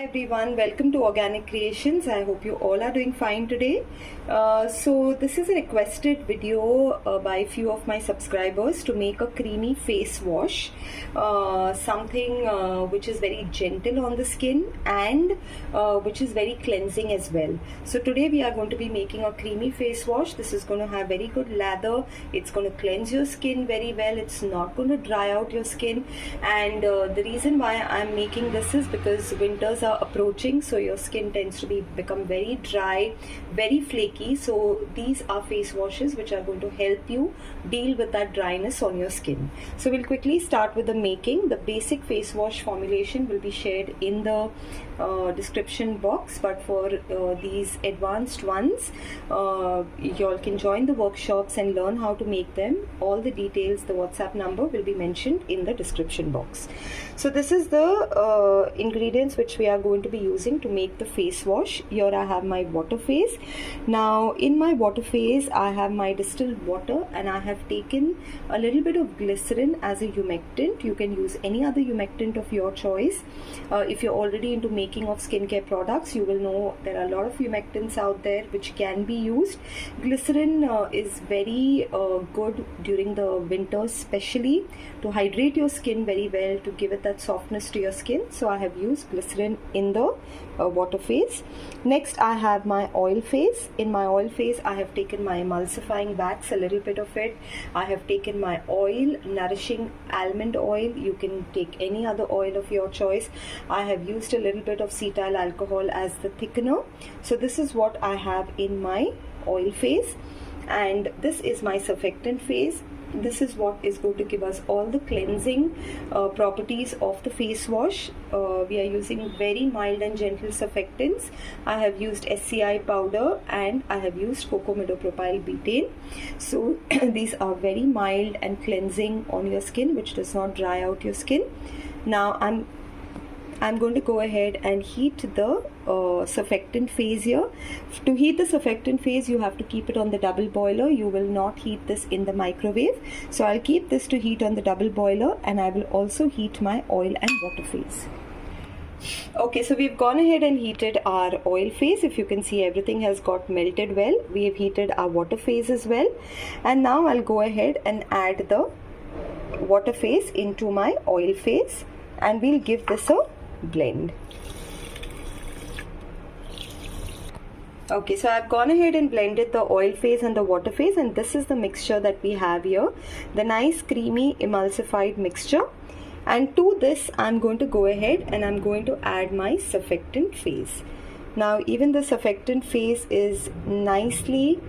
everyone, welcome to Organic Creations. I hope you all are doing fine today. So this is a requested video by a few of my subscribers to make a creamy face wash, something which is very gentle on the skin and which is very cleansing as well. So today we are going to be making a creamy face wash. This is going to have very good lather. It's going to cleanse your skin very well. It's not going to dry out your skin, and the reason why I'm making this is because winters are approaching, so your skin tends to become very dry, very flaky. So these are face washes which are going to help you deal with that dryness on your skin. So we'll quickly start with the making. The basic face wash formulation will be shared in the description box, but for these advanced ones, you all can join the workshops and learn how to make them. All the details, the WhatsApp number will be mentioned in the description box. So this is the ingredients which we are going to be using to make the face wash. Here I have my water phase. Now in my water phase I have my distilled water, and I have taken a little bit of glycerin as a humectant. You can use any other humectant of your choice. If you're already into making of skincare products, you will know there are a lot of humectants out there which can be used. Glycerin is very good during the winter, especially to hydrate your skin very well, to give it that softness to your skin. So I have used glycerin in the water phase. Next I have my oil phase. In my oil phase I have taken my emulsifying wax, a little bit of it. I have taken my oil, nourishing almond oil. You can take any other oil of your choice. I have used a little bit of cetyl alcohol as the thickener. So this is what I have in my oil phase, and this is my surfactant phase. This is what is going to give us all the cleansing properties of the face wash. We are using very mild and gentle surfactants. I have used SCI powder and I have used cocamidopropyl betaine. So these are very mild and cleansing on your skin, which does not dry out your skin. Now I'm going to go ahead and heat the surfactant phase here. To heat the surfactant phase, you have to keep it on the double boiler. You will not heat this in the microwave. So I'll keep this to heat on the double boiler, and I will also heat my oil and water phase. Okay, so we've gone ahead and heated our oil phase. If you can see, everything has got melted well. We have heated our water phase as well. And now I'll go ahead and add the water phase into my oil phase, and we'll give this a blend. Okay, so I've gone ahead and blended the oil phase and the water phase, and this is the mixture that we have here, the nice creamy emulsified mixture. And to this I'm going to go ahead and I'm going to add my surfactant phase. Now even the surfactant phase is nicely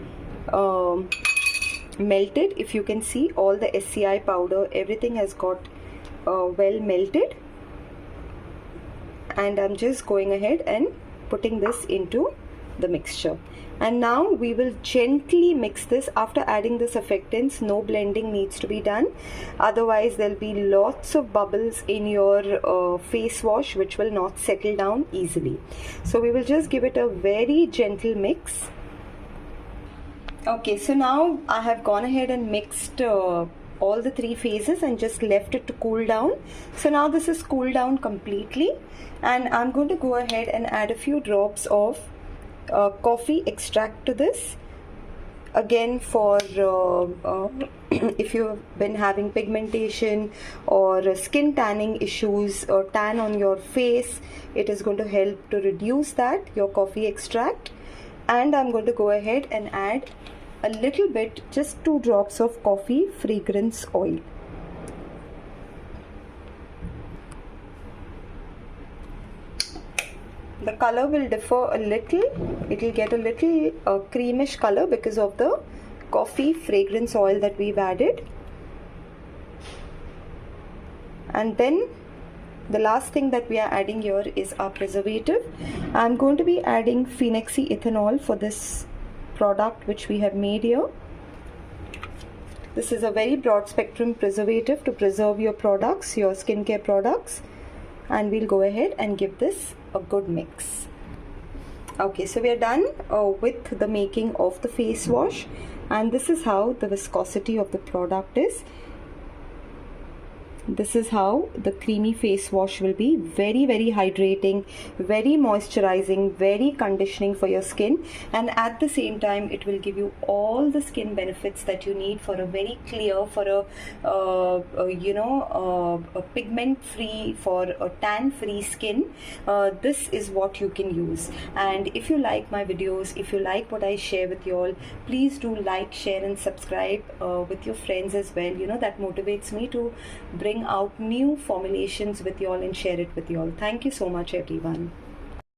melted. If you can see, all the SCI powder, everything has got well melted. And I'm just going ahead and putting this into the mixture. And now we will gently mix this. After adding the surfactants, no blending needs to be done, otherwise there'll be lots of bubbles in your face wash which will not settle down easily. So we will just give it a very gentle mix. Okay, so now I have gone ahead and mixed all the three phases and just left it to cool down. So now this is cooled down completely, and I'm going to go ahead and add a few drops of coffee extract to this. Again, for if you've been having pigmentation or skin tanning issues or tan on your face, it is going to help to reduce that, your coffee extract. And I'm going to go ahead and add a little bit, just 2 drops of coffee fragrance oil. The color will differ a little. It will get a little creamish color because of the coffee fragrance oil that we've added. And then the last thing that we are adding here is our preservative. I'm going to be adding phenoxyethanol for this product which we have made here. This is a very broad spectrum preservative to preserve your products, your skincare products. And we'll go ahead and give this a good mix. Okay, so we are done with the making of the face wash, and this is how the viscosity of the product is. This is how the creamy face wash will be. Very, very hydrating, very moisturizing, very conditioning for your skin, and at the same time it will give you all the skin benefits that you need for a very clear, for a pigment free, for a tan free skin. This is what you can use. And if you like my videos, if you like what I share with you all, please do like, share and subscribe with your friends as well. That motivates me to bring out new formulations with you all and share it with you all. Thank you so much, everyone.